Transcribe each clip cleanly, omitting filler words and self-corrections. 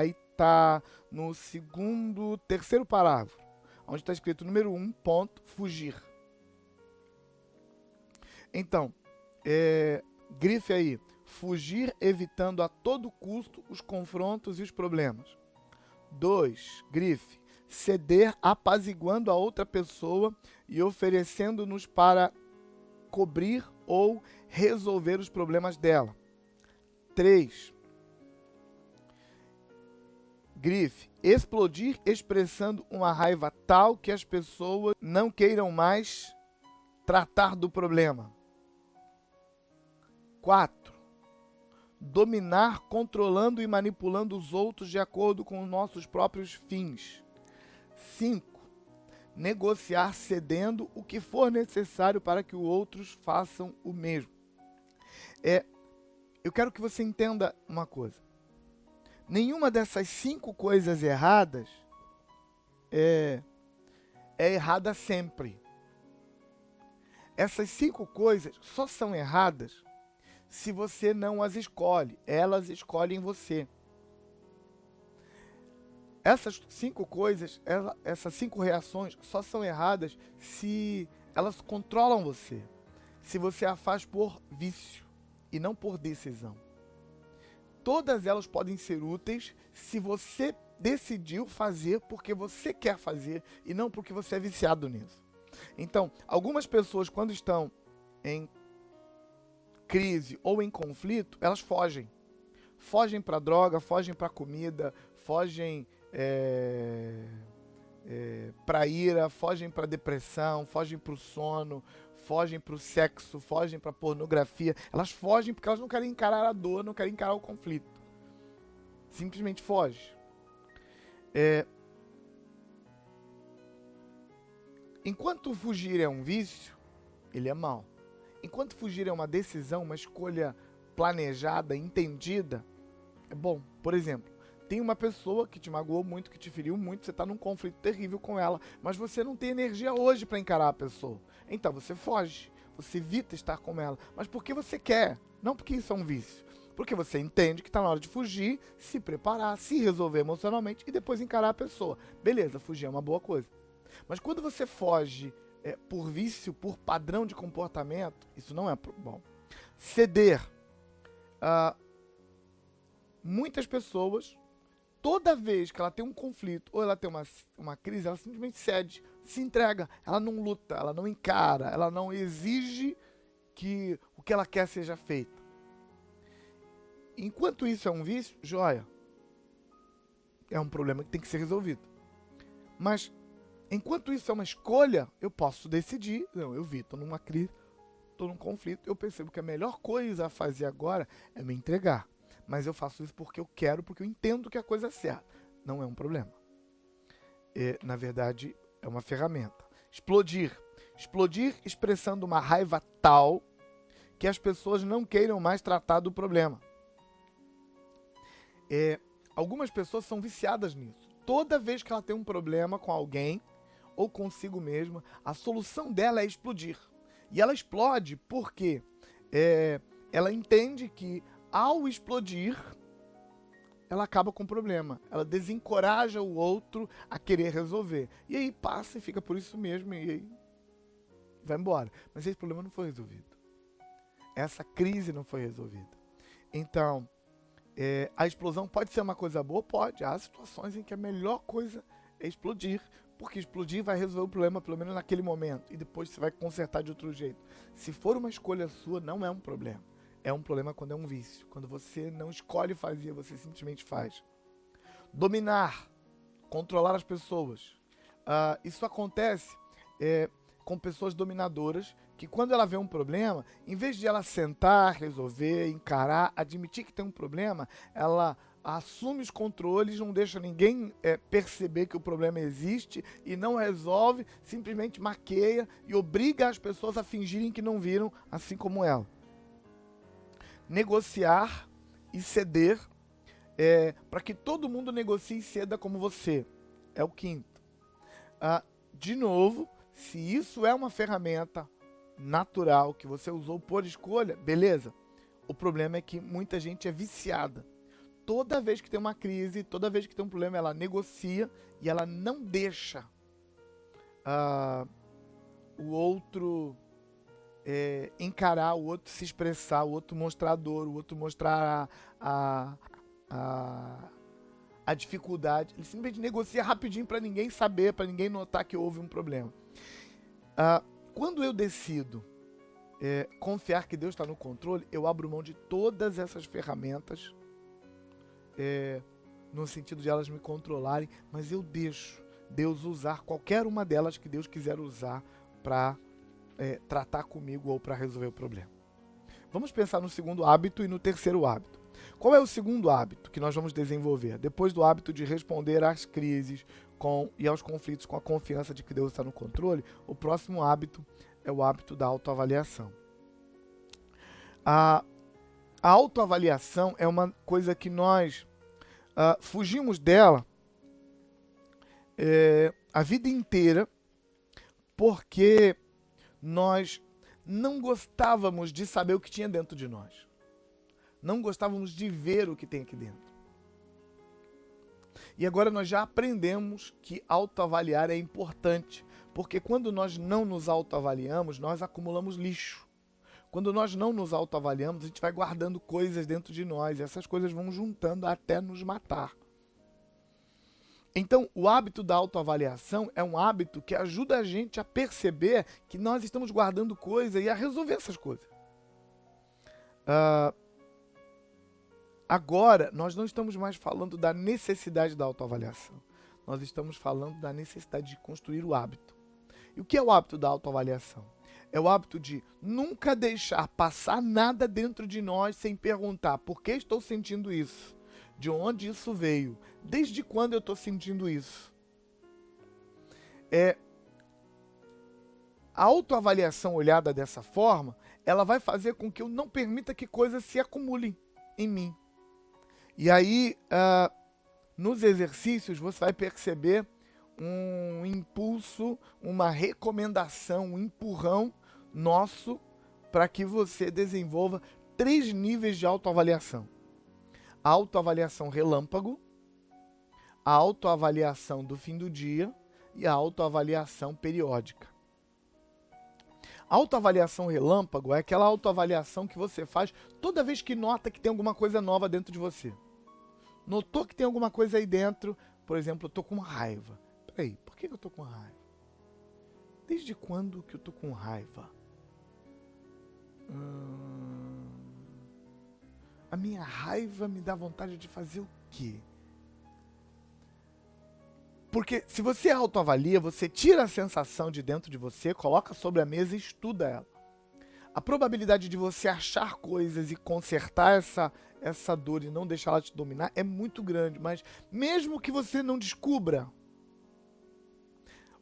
aí tá no terceiro parágrafo, onde está escrito número 1, ponto, fugir. Então, grife aí, fugir evitando a todo custo os confrontos e os problemas. 2, grife, ceder apaziguando a outra pessoa e oferecendo-nos para cobrir ou resolver os problemas dela. 3, grife, explodir expressando uma raiva tal que as pessoas não queiram mais tratar do problema. 4, dominar, controlando e manipulando os outros de acordo com os nossos próprios fins. 5, negociar cedendo o que for necessário para que os outros façam o mesmo. Eu quero que você entenda uma coisa. Nenhuma dessas 5 coisas erradas é errada sempre. Essas 5 coisas só são erradas se você não as escolhe. Elas escolhem você. Essas 5 coisas, essas 5 reações só são erradas se elas controlam você. Se você a faz por vício e não por decisão. Todas elas podem ser úteis se você decidiu fazer porque você quer fazer e não porque você é viciado nisso. Então, algumas pessoas, quando estão em crise ou em conflito, elas fogem. Fogem para droga, fogem para comida, fogem para ira, fogem para depressão, fogem para o sono, fogem para o sexo, fogem para pornografia. Elas fogem porque elas não querem encarar a dor, não querem encarar o conflito. Simplesmente foge. Enquanto fugir é um vício, ele é mau. Enquanto fugir é uma decisão, uma escolha planejada, entendida, é bom. Por exemplo, tem uma pessoa que te magoou muito, que te feriu muito, você está num conflito terrível com ela, mas você não tem energia hoje para encarar a pessoa. Então você foge, você evita estar com ela, mas porque você quer, não porque isso é um vício. Porque você entende que está na hora de fugir, se preparar, se resolver emocionalmente e depois encarar a pessoa. Beleza, fugir é uma boa coisa. Mas quando você foge por vício, por padrão de comportamento, isso não é bom. Ceder. Muitas pessoas, toda vez que ela tem um conflito ou ela tem uma crise, ela simplesmente cede, se entrega. Ela não luta, ela não encara, ela não exige que o que ela quer seja feito. Enquanto isso é um vício, joia. É um problema que tem que ser resolvido. Mas enquanto isso é uma escolha, eu posso decidir. Não, eu vi, estou numa crise, estou num conflito. Eu percebo que a melhor coisa a fazer agora é me entregar. Mas eu faço isso porque eu quero, porque eu entendo que a coisa é certa. Não é um problema. Na verdade, é uma ferramenta. Explodir. Explodir expressando uma raiva tal que as pessoas não queiram mais tratar do problema. Algumas pessoas são viciadas nisso. Toda vez que ela tem um problema com alguém ou consigo mesma, a solução dela é explodir. E ela explode porque ela entende que ao explodir, ela acaba com o problema. Ela desencoraja o outro a querer resolver. E aí passa e fica por isso mesmo e aí vai embora. Mas esse problema não foi resolvido. Essa crise não foi resolvida. Então, a explosão pode ser uma coisa boa? Pode. Há situações em que a melhor coisa é explodir, porque explodir vai resolver o problema, pelo menos naquele momento, e depois você vai consertar de outro jeito. Se for uma escolha sua, não é um problema. É um problema quando é um vício. Quando você não escolhe fazer, você simplesmente faz. Dominar, controlar as pessoas. Isso acontece com pessoas dominadoras que quando ela vê um problema, em vez de ela sentar, resolver, encarar, admitir que tem um problema, ela assume os controles, não deixa ninguém perceber que o problema existe e não resolve, simplesmente maqueia e obriga as pessoas a fingirem que não viram, assim como ela. Negociar e ceder para que todo mundo negocie e ceda como você. É o quinto. De novo, se isso é uma ferramenta natural que você usou por escolha, beleza. O problema é que muita gente é viciada. toda vez que tem uma crise, toda vez que tem um problema, ela negocia e ela não deixa o outro encarar, o outro se expressar, o outro mostrar a dor, o outro mostrar a dificuldade. Ele simplesmente negocia rapidinho para ninguém saber, para ninguém notar que houve um problema. Quando eu decido confiar que Deus está no controle, eu abro mão de todas essas ferramentas, no sentido de elas me controlarem, mas eu deixo Deus usar qualquer uma delas que Deus quiser usar para tratar comigo ou para resolver o problema. Vamos pensar no segundo hábito e no terceiro hábito. Qual é o segundo hábito que nós vamos desenvolver? Depois do hábito de responder às crises e aos conflitos com a confiança de que Deus está no controle, o próximo hábito é o hábito da autoavaliação. A autoavaliação é uma coisa que nós fugimos dela a vida inteira, porque nós não gostávamos de saber o que tinha dentro de nós. Não gostávamos de ver o que tem aqui dentro. E agora nós já aprendemos que autoavaliar é importante, porque quando nós não nos autoavaliamos, nós acumulamos lixo. Quando nós não nos autoavaliamos, a gente vai guardando coisas dentro de nós, e essas coisas vão juntando até nos matar. Então, o hábito da autoavaliação é um hábito que ajuda a gente a perceber que nós estamos guardando coisas e a resolver essas coisas. Agora, nós não estamos mais falando da necessidade da autoavaliação. Nós estamos falando da necessidade de construir o hábito. E o que é o hábito da autoavaliação? É o hábito de nunca deixar passar nada dentro de nós sem perguntar por que estou sentindo isso, de onde isso veio, desde quando eu estou sentindo isso. A autoavaliação olhada dessa forma, ela vai fazer com que eu não permita que coisas se acumulem em mim. E aí, nos exercícios, você vai perceber um impulso, uma recomendação, um empurrão nosso para que você desenvolva 3 níveis de autoavaliação. A autoavaliação relâmpago, a autoavaliação do fim do dia e a autoavaliação periódica. A autoavaliação relâmpago é aquela autoavaliação que você faz toda vez que nota que tem alguma coisa nova dentro de você. Notou que tem alguma coisa aí dentro, por exemplo, eu tô com raiva. Peraí, por que eu tô com raiva? Desde quando que eu tô com raiva? A minha raiva me dá vontade de fazer o quê? Porque se você autoavalia, você tira a sensação de dentro de você, coloca sobre a mesa e estuda ela. A probabilidade de você achar coisas e consertar essa dor e não deixar ela te dominar é muito grande. Mas mesmo que você não descubra,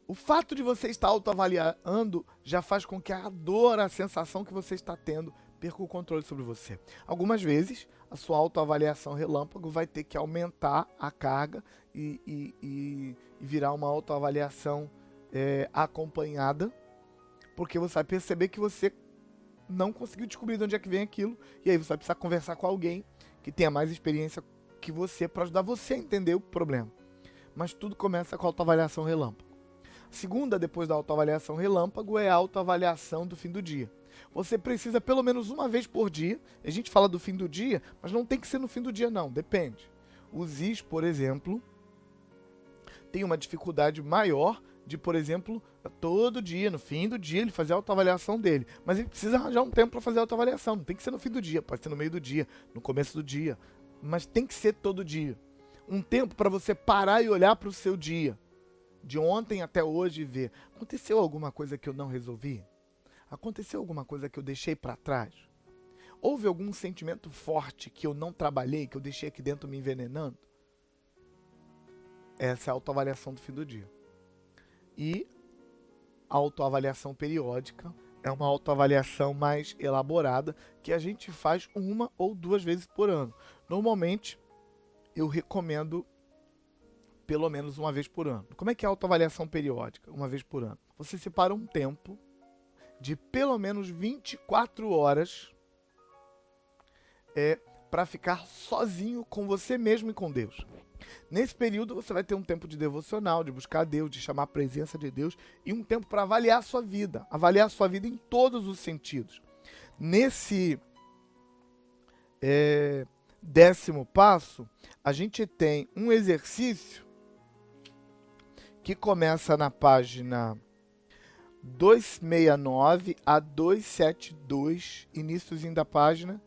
o fato de você estar autoavaliando já faz com que a dor, a sensação que você está tendo, perca o controle sobre você. Algumas vezes, a sua autoavaliação relâmpago vai ter que aumentar a carga e virar uma autoavaliação acompanhada, porque você vai perceber que você não conseguiu descobrir de onde é que vem aquilo, e aí você vai precisar conversar com alguém que tenha mais experiência que você para ajudar você a entender o problema. Mas tudo começa com a autoavaliação relâmpago. A segunda, depois da autoavaliação relâmpago, é a autoavaliação do fim do dia. Você precisa pelo menos uma vez por dia. A gente fala do fim do dia, mas não tem que ser no fim do dia não, depende. O Ziz, por exemplo, tem uma dificuldade maior de, por exemplo, todo dia, no fim do dia, ele fazer a autoavaliação dele. Mas ele precisa arranjar um tempo para fazer a autoavaliação. Não tem que ser no fim do dia, pode ser no meio do dia, no começo do dia. Mas tem que ser todo dia. Um tempo para você parar e olhar para o seu dia, de ontem até hoje, e ver: aconteceu alguma coisa que eu não resolvi? Aconteceu alguma coisa que eu deixei para trás? Houve algum sentimento forte que eu não trabalhei, que eu deixei aqui dentro me envenenando? Essa é a autoavaliação do fim do dia. E a autoavaliação periódica é uma autoavaliação mais elaborada que a gente faz 1 ou 2 vezes por ano. Normalmente, eu recomendo pelo menos 1 vez por ano. Como é que é a autoavaliação periódica? 1 vez por ano. Você separa um tempo de pelo menos 24 horas para ficar sozinho com você mesmo e com Deus. Nesse período você vai ter um tempo de devocional, de buscar Deus, de chamar a presença de Deus e um tempo para avaliar a sua vida em todos os sentidos. Nesse 10º passo, a gente tem um exercício que começa na página 269 a 272, iníciozinho da página.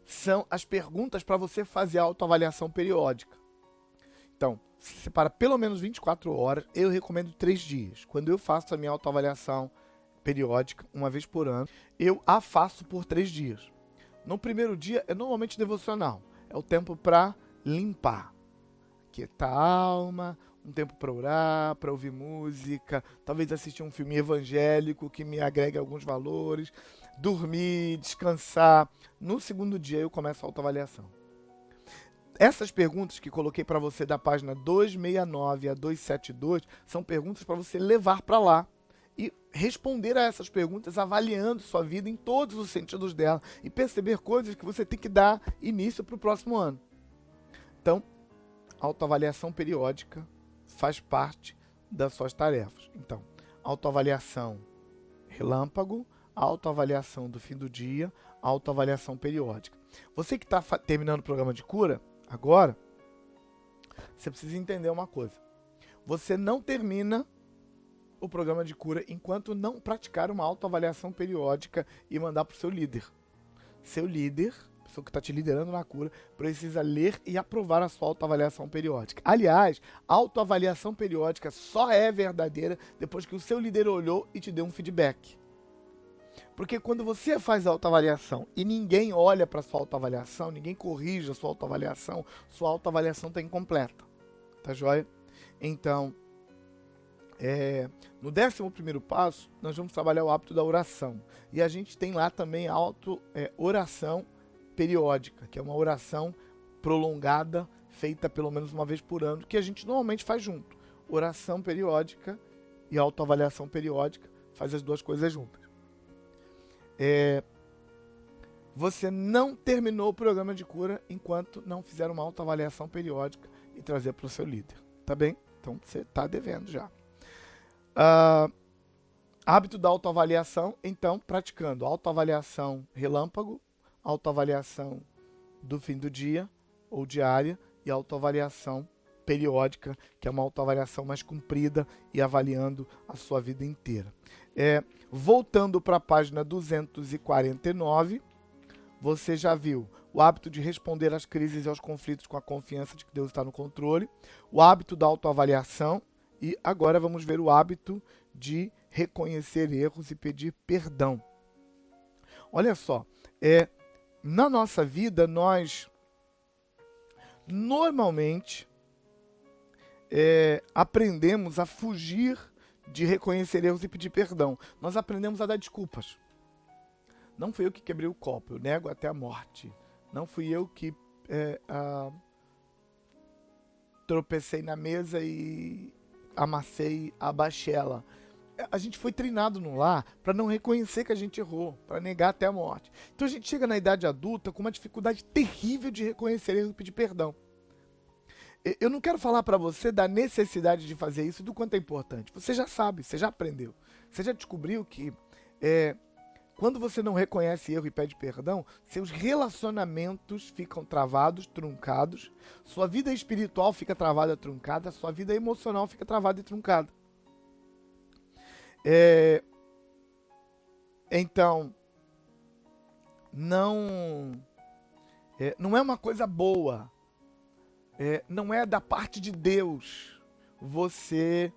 São as perguntas para você fazer a autoavaliação periódica. Então, se separa pelo menos 24 horas, eu recomendo 3 dias. Quando eu faço a minha autoavaliação periódica, uma vez por ano, eu a faço por 3 dias. No primeiro dia, é normalmente devocional. É o tempo para limpar, quietar a alma, um tempo para orar, para ouvir música, talvez assistir um filme evangélico que me agregue alguns valores, dormir, descansar. No segundo dia eu começo a autoavaliação. Essas perguntas que coloquei para você da página 269 a 272 são perguntas para você levar para lá e responder a essas perguntas avaliando sua vida em todos os sentidos dela e perceber coisas que você tem que dar início para o próximo ano. Então, autoavaliação periódica faz parte das suas tarefas. Então, autoavaliação relâmpago, autoavaliação do fim do dia, autoavaliação periódica. Você que está terminando o programa de cura, agora, você precisa entender uma coisa. Você não termina o programa de cura enquanto não praticar uma autoavaliação periódica e mandar para o seu líder. Seu líder, a pessoa que está te liderando na cura, precisa ler e aprovar a sua autoavaliação periódica. Aliás, a autoavaliação periódica só é verdadeira depois que o seu líder olhou e te deu um feedback. Porque quando você faz a autoavaliação e ninguém olha para a sua autoavaliação, ninguém corrige a sua autoavaliação está incompleta. Tá joia? Então, no 11º passo, nós vamos trabalhar o hábito da oração. E a gente tem lá também a oração periódica, que é uma oração prolongada, feita pelo menos uma vez por ano, que a gente normalmente faz junto. Oração periódica e autoavaliação periódica, faz as duas coisas juntas. Você não terminou o programa de cura enquanto não fizer uma autoavaliação periódica e trazer para o seu líder. Tá bem? Então você está devendo já. Hábito da autoavaliação, então, praticando autoavaliação relâmpago, autoavaliação do fim do dia ou diária e autoavaliação periódica, que é uma autoavaliação mais comprida e avaliando a sua vida inteira. Voltando para a página 249, você já viu o hábito de responder às crises e aos conflitos com a confiança de que Deus está no controle, o hábito da autoavaliação e agora vamos ver o hábito de reconhecer erros e pedir perdão. Olha só, na nossa vida nós normalmente aprendemos a fugir de reconhecer erros e pedir perdão. Nós aprendemos a dar desculpas. Não fui eu que quebrei o copo, eu nego até a morte. Não fui eu que tropecei na mesa e amassei a bachela. A gente foi treinado no lar para não reconhecer que a gente errou, para negar até a morte. Então a gente chega na idade adulta com uma dificuldade terrível de reconhecer erros e pedir perdão. Eu não quero falar para você da necessidade de fazer isso, do quanto é importante. Você já sabe, você já aprendeu. Você já descobriu que quando você não reconhece erro e pede perdão, seus relacionamentos ficam travados, truncados, sua vida espiritual fica travada, truncada, sua vida emocional fica travada e truncada. Então, não é uma coisa boa. Não é da parte de Deus você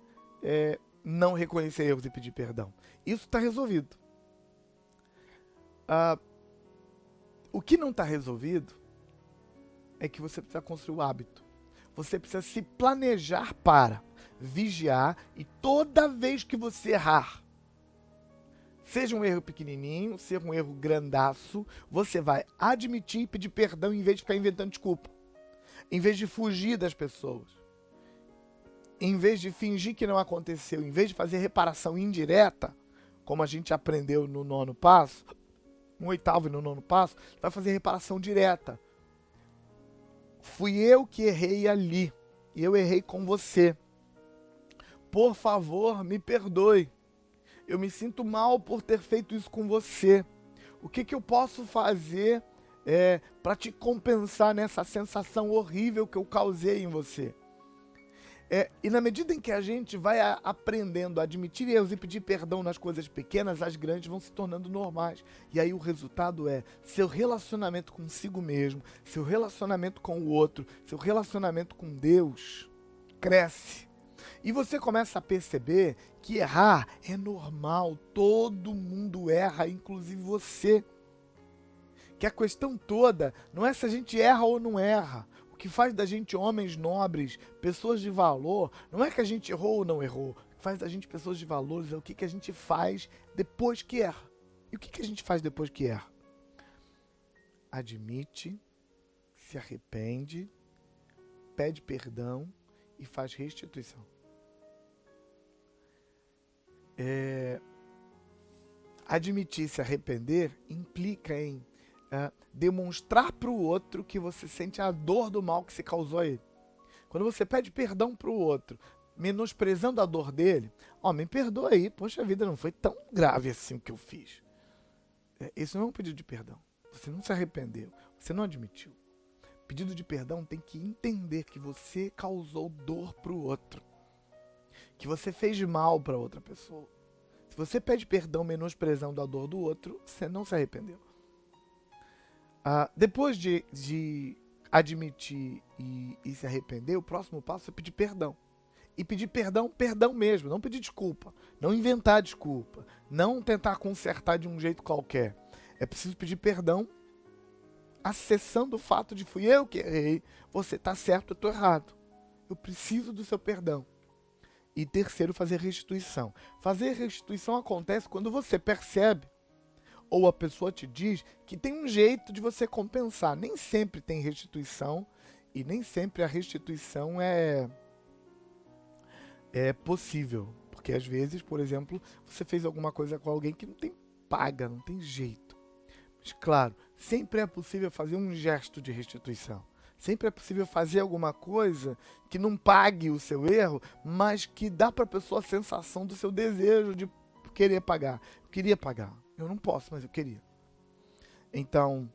não reconhecer erros e pedir perdão. Isso está resolvido. O que não está resolvido é que você precisa construir o hábito. Você precisa se planejar para vigiar e toda vez que você errar, seja um erro pequenininho, seja um erro grandaço, você vai admitir e pedir perdão em vez de ficar inventando desculpa. Em vez de fugir das pessoas, em vez de fingir que não aconteceu, em vez de fazer reparação indireta, como a gente aprendeu no 9º passo, no 8º e no 9º passo, vai fazer reparação direta. Fui eu que errei ali, e eu errei com você. Por favor, me perdoe. Eu me sinto mal por ter feito isso com você. O que eu posso fazer para te compensar nessa sensação horrível que eu causei em você? E na medida em que a gente vai aprendendo a admitir erros e pedir perdão nas coisas pequenas, as grandes vão se tornando normais. E aí o resultado é seu relacionamento consigo mesmo, seu relacionamento com o outro, seu relacionamento com Deus cresce. E você começa a perceber que errar é normal, todo mundo erra, inclusive você. Que a questão toda não é se a gente erra ou não erra. O que faz da gente homens nobres, pessoas de valor, não é que a gente errou ou não errou. O que faz da gente pessoas de valores é o que a gente faz depois que erra. E o que a gente faz depois que erra? Admite, se arrepende, pede perdão e faz restituição. Admitir, se arrepender implica em demonstrar para o outro que você sente a dor do mal que se causou a ele. Quando você pede perdão para o outro, menosprezando a dor dele, me perdoa aí, poxa vida, não foi tão grave assim o que eu fiz. Isso não é um pedido de perdão. Você não se arrependeu, você não admitiu. Pedido de perdão tem que entender que você causou dor para o outro, que você fez mal para outra pessoa. Se você pede perdão menosprezando a dor do outro, você não se arrependeu. Depois de admitir e se arrepender, o próximo passo é pedir perdão. E pedir perdão, perdão mesmo, não pedir desculpa, não inventar desculpa, não tentar consertar de um jeito qualquer. É preciso pedir perdão, acessando o fato de fui eu que errei, você está certo, eu estou errado. Eu preciso do seu perdão. E terceiro, fazer restituição. Fazer restituição acontece quando você percebe ou a pessoa te diz que tem um jeito de você compensar. Nem sempre tem restituição e nem sempre a restituição é possível. Porque às vezes, por exemplo, você fez alguma coisa com alguém que não tem paga, não tem jeito. Mas claro, sempre é possível fazer um gesto de restituição. Sempre é possível fazer alguma coisa que não pague o seu erro, mas que dá para a pessoa a sensação do seu desejo de querer pagar. Eu queria pagar. Eu não posso, mas eu queria. Então,